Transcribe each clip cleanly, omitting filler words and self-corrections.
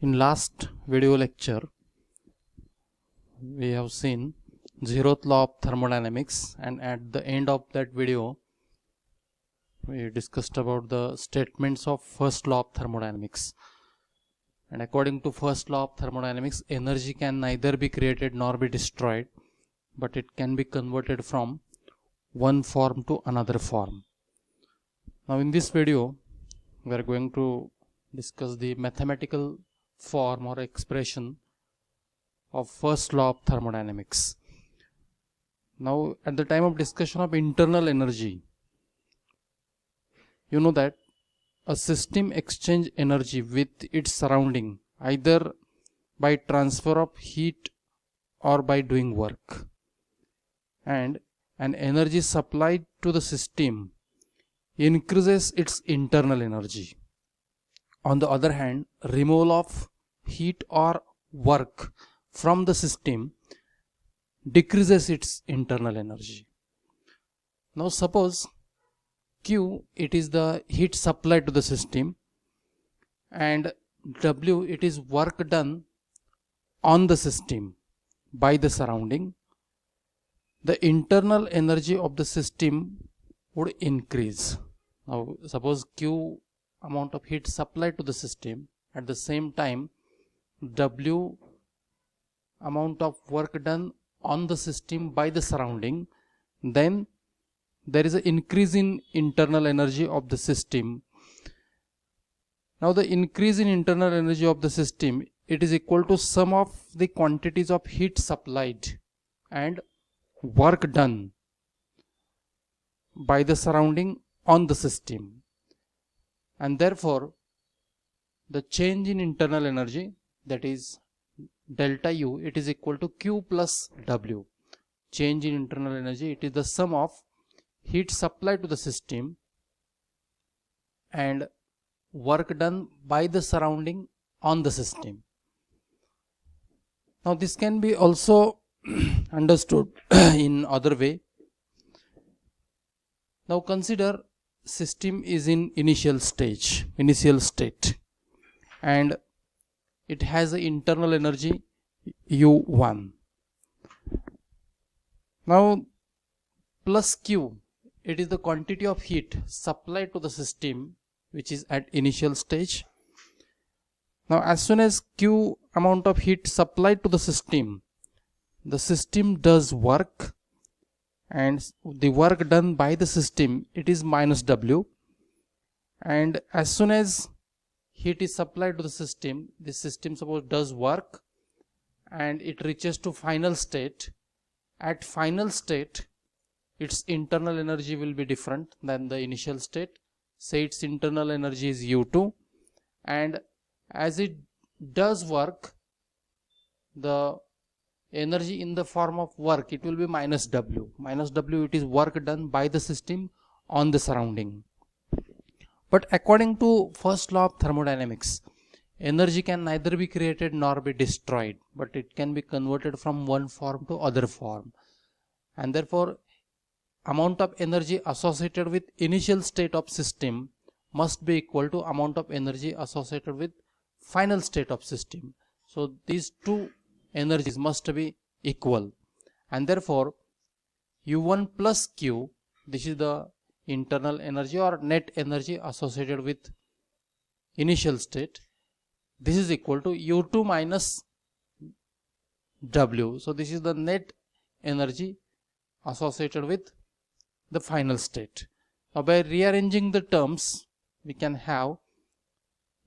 In last video lecture, we have seen zeroth law of thermodynamics, and at the end of that video, we discussed about the statements of first law of thermodynamics. And according to first law of thermodynamics, energy can neither be created nor be destroyed, but it can be converted from one form to another form. Now in this video, we are going to discuss the mathematical form or expression of first law of thermodynamics. Now at the time of discussion of internal energy, you know that a system exchange energy with its surrounding either by transfer of heat or by doing work, and an energy supplied to the system increases its internal energy. On the other hand, removal of heat or work from the system decreases its internal energy. Now suppose Q, it is the heat supplied to the system, and W, it is work done on the system by the surrounding. The internal energy of the system would increase. Now suppose Q amount of heat supplied to the system, at the same time W amount of work done on the system by the surrounding, then there is an increase in internal energy of the system. Now the increase in internal energy of the system, it is equal to sum of the quantities of heat supplied and work done by the surrounding on the system, and therefore the change in internal energy, that is delta U, it is equal to Q plus W. Change in internal energy, it is the sum of heat supplied to the system and work done by the surrounding on the system. Now this can be also understood in other way. Now consider system is in initial state, and it has an internal energy U1. Now plus Q, it is the quantity of heat supplied to the system which is at initial stage. Now as soon as Q amount of heat supplied to the system does work, and the work done by the system, it is minus W, and as soon as heat is supplied to the system suppose does work and it reaches to final state. At final state, its internal energy will be different than the initial state. Say its internal energy is U2, and as it does work, the energy in the form of work, it will be minus W. Minus W, it is work done by the system on the surrounding. But according to first law of thermodynamics, energy can neither be created nor be destroyed, but it can be converted from one form to other form, and therefore amount of energy associated with initial state of system must be equal to amount of energy associated with final state of system. So these two energies must be equal, and therefore U1 plus Q, this is the internal energy or net energy associated with initial state, this is equal to U2 minus W. So this is the net energy associated with the final state. Now by rearranging the terms, we can have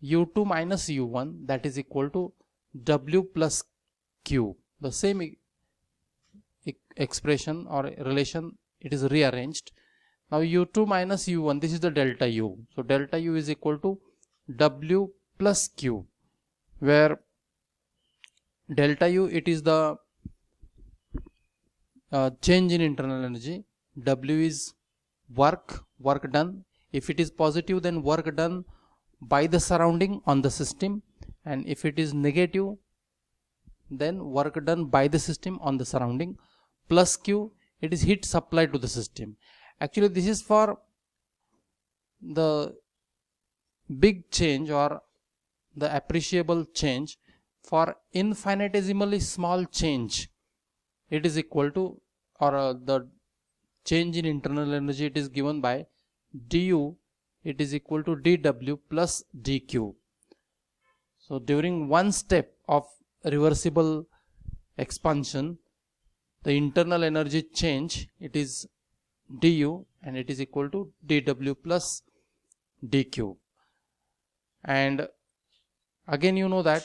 U2 minus U1, that is equal to W plus Q. The same expression or relation, it is rearranged. Now U2 minus U1, this is the delta U. So delta U is equal to W plus Q, where delta U, it is the change in internal energy. W is work done. If it is positive, then work done by the surrounding on the system, and if it is negative, then work done by the system on the surrounding. Plus Q, it is heat supplied to the system. Actually this is for the big change or the appreciable change. For infinitesimally small change, it is equal to, or the change in internal energy, it is given by du, it is equal to dw plus dq. So during one step of reversible expansion, the internal energy change, it is du and it is equal to dw plus dq. And again you know that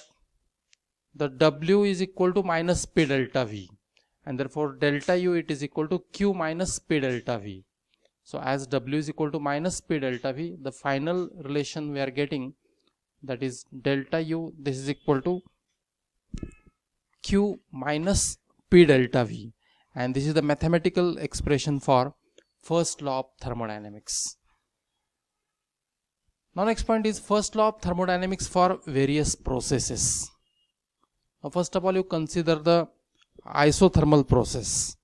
the w is equal to minus p delta v, and therefore delta u it is equal to q minus p delta v. So as w is equal to minus p delta v, the final relation we are getting, that is delta u, this is equal to q minus p delta v, and this is the mathematical expression for first law of thermodynamics. Now next point is first law of thermodynamics for various processes. Now first of all you consider the isothermal process,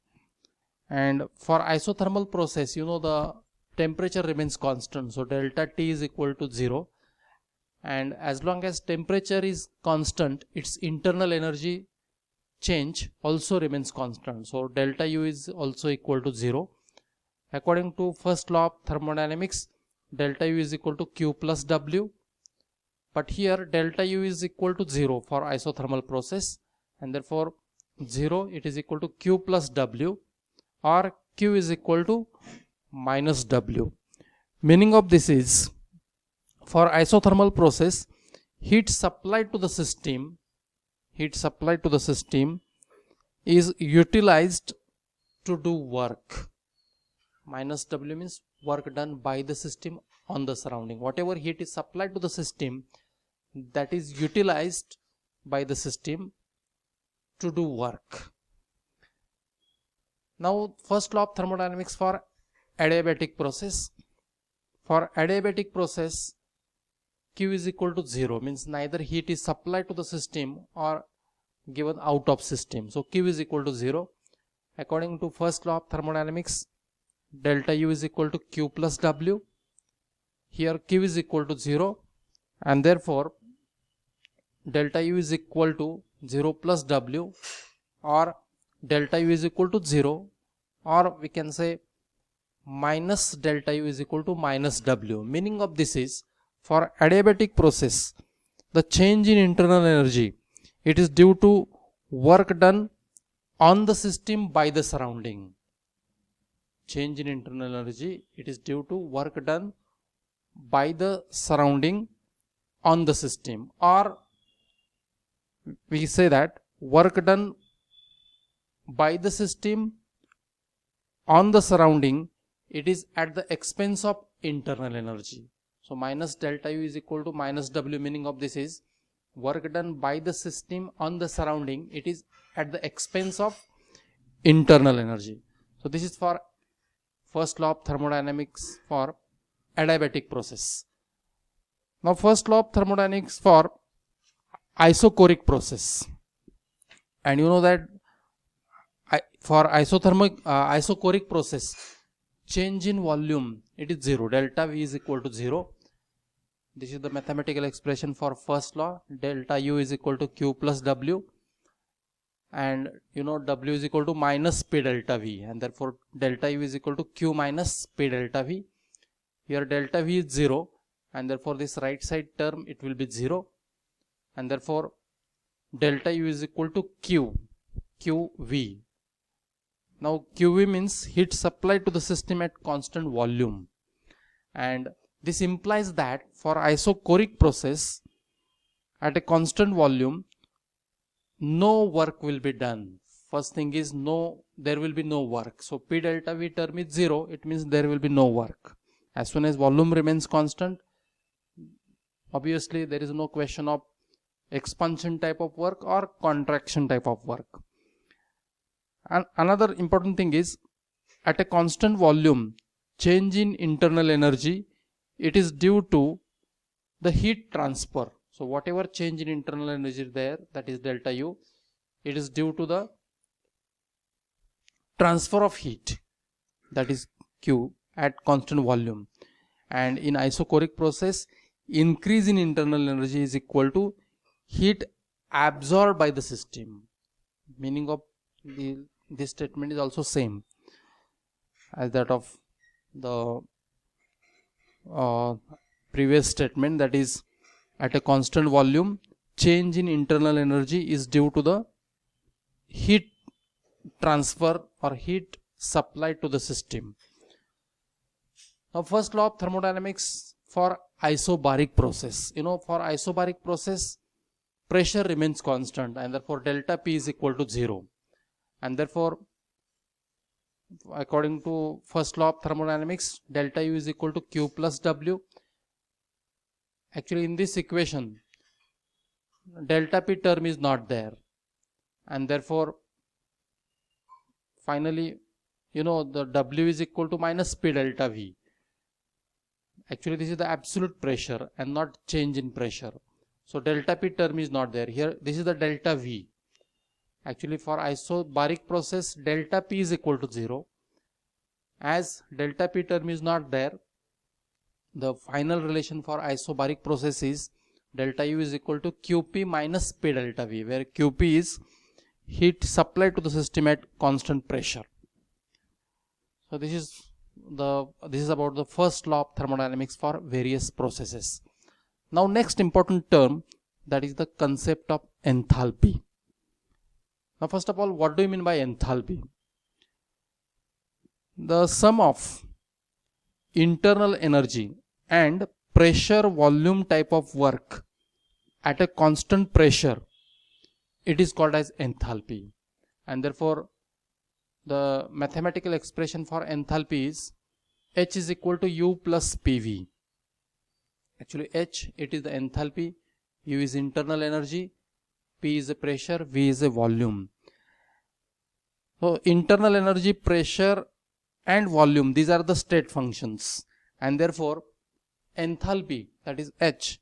and for isothermal process you know the temperature remains constant, so delta T is equal to 0, and as long as temperature is constant, its internal energy change also remains constant, so delta U is also equal to 0. According to first law of thermodynamics, delta U is equal to Q plus W, but here delta U is equal to 0 for isothermal process, and therefore 0 it is equal to Q plus W, or Q is equal to minus W. Meaning of this is, for isothermal process, heat supplied to the system is utilized to do work. Minus W means work done by the system on the surrounding. Whatever heat is supplied to the system, that is utilized by the system to do work. Now first law of thermodynamics for adiabatic process. For adiabatic process, Q is equal to 0, means neither heat is supplied to the system or given out of system, so Q is equal to 0. According to first law of thermodynamics, delta U is equal to Q plus W. Here Q is equal to 0, and therefore delta U is equal to 0 plus W, or delta U is equal to 0, or we can say minus delta U is equal to minus W. Meaning of this is, for adiabatic process, the change in internal energy, it is due to work done on the system by the surrounding. Change in internal energy, it is due to work done by the surrounding on the system, or we say that work done by the system on the surrounding, it is at the expense of internal energy. So minus delta U is equal to minus W. Meaning of this is, work done by the system on the surrounding, it is at the expense of internal energy. So this is for first law of thermodynamics for adiabatic process. Now first law of thermodynamics for isochoric process, and you know that for isochoric process, change in volume, it is 0, delta V is equal to 0. This is the mathematical expression for first law. Delta U is equal to Q plus W, and you know W is equal to minus P delta V, and therefore delta U is equal to Q minus P delta V. Here delta V is 0, and therefore this right side term it will be 0, and therefore delta U is equal to QV. Now QV means heat supplied to the system at constant volume, and this implies that for isochoric process at a constant volume, no work will be done. First thing is, there will be no work. So P delta V term is 0, it means there will be no work. As soon as volume remains constant, obviously there is no question of expansion type of work or contraction type of work. And another important thing is, at a constant volume, change in internal energy, it is due to the heat transfer. So whatever change in internal energy there, that is delta U, it is due to the transfer of heat, that is Q, at constant volume. And in isochoric process, increase in internal energy is equal to heat absorbed by the system. Meaning of this statement is also same as that of the previous statement, that is, at a constant volume, change in internal energy is due to the heat transfer or heat supplied to the system. Now, first law of thermodynamics for isobaric process. For isobaric process, pressure remains constant and therefore delta P is equal to 0. And therefore, according to first law of thermodynamics, delta U is equal to Q plus W. Actually, in this equation, delta P term is not there. And therefore, finally, the W is equal to minus P delta V. Actually, this is the absolute pressure and not change in pressure. So, delta P term is not there. Here, this is the delta V. Actually, for isobaric process, delta P is equal to 0. As delta P term is not there, the final relation for isobaric process is delta U is equal to Qp minus P delta V, where Qp is heat supplied to the system at constant pressure. So this is about the first law of thermodynamics for various processes. Now, next important term, that is the concept of enthalpy. Now, first of all, what do you mean by enthalpy? The sum of internal energy and pressure volume type of work at a constant pressure, it is called as enthalpy. And therefore, the mathematical expression for enthalpy is H is equal to U plus PV. Actually, H, it is the enthalpy, U is internal energy, P is a pressure, V is a volume. So, internal energy, pressure and volume, these are the state functions, and therefore enthalpy, that is H,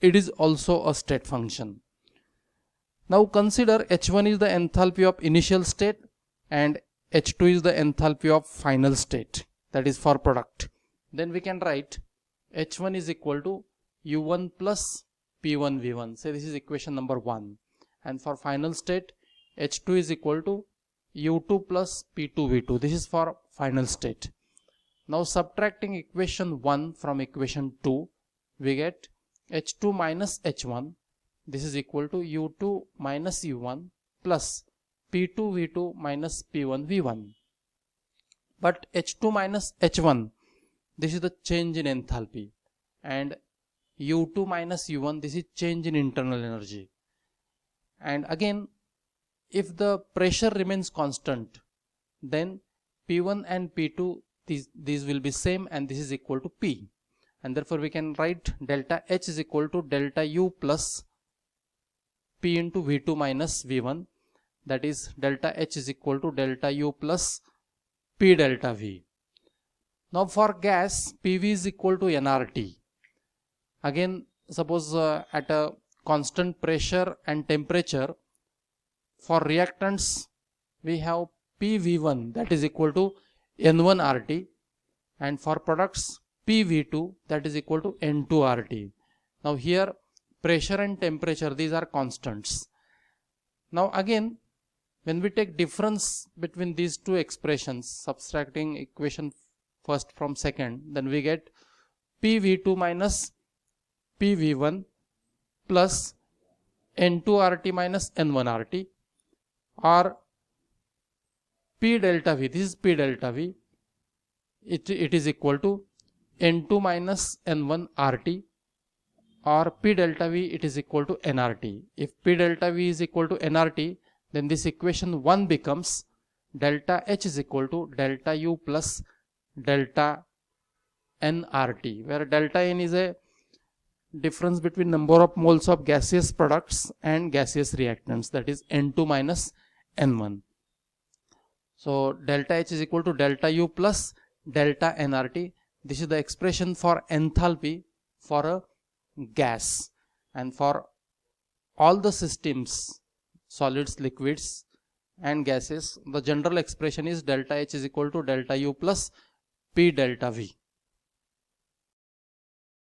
it is also a state function. Now consider H1 is the enthalpy of initial state and H2 is the enthalpy of final state, that is for product. Then we can write H1 is equal to U1 plus P1 V1. Say this is equation number 1. And for final state, H2 is equal to U2 plus P2 V2. This is for final state. Now subtracting equation 1 from equation 2, we get H2 minus H1. This is equal to U2 minus U1 plus P2 V2 minus P1 V1. But H2 minus H1, this is the change in enthalpy, and U2 minus U1, this is change in internal energy. And again, if the pressure remains constant, then P1 and P2, these will be same, and this is equal to P. And therefore we can write delta H is equal to delta U plus P into V2 minus V1. That is delta H is equal to delta U plus P delta V. Now for gas, PV is equal to nRT. Again, suppose at a constant pressure and temperature, for reactants we have PV1, that is equal to N1RT, and for products PV2, that is equal to N2RT. Now here pressure and temperature, these are constants. Now again, when we take difference between these two expressions, subtracting equation first from second, then we get PV2 minus PV1 plus N2RT minus N1RT, or P delta V, this is P delta V, it is equal to N2 minus N1 RT, or P delta V, it is equal to nRT. If P delta V is equal to nRT, then this equation 1 becomes delta H is equal to delta U plus delta nRT, where delta N is a difference between number of moles of gaseous products and gaseous reactants, that is N2 minus N1. So delta H is equal to delta U plus delta nRT. This is the expression for enthalpy for a gas. And for all the systems, solids, liquids and gases, the general expression is delta H is equal to delta U plus P delta V.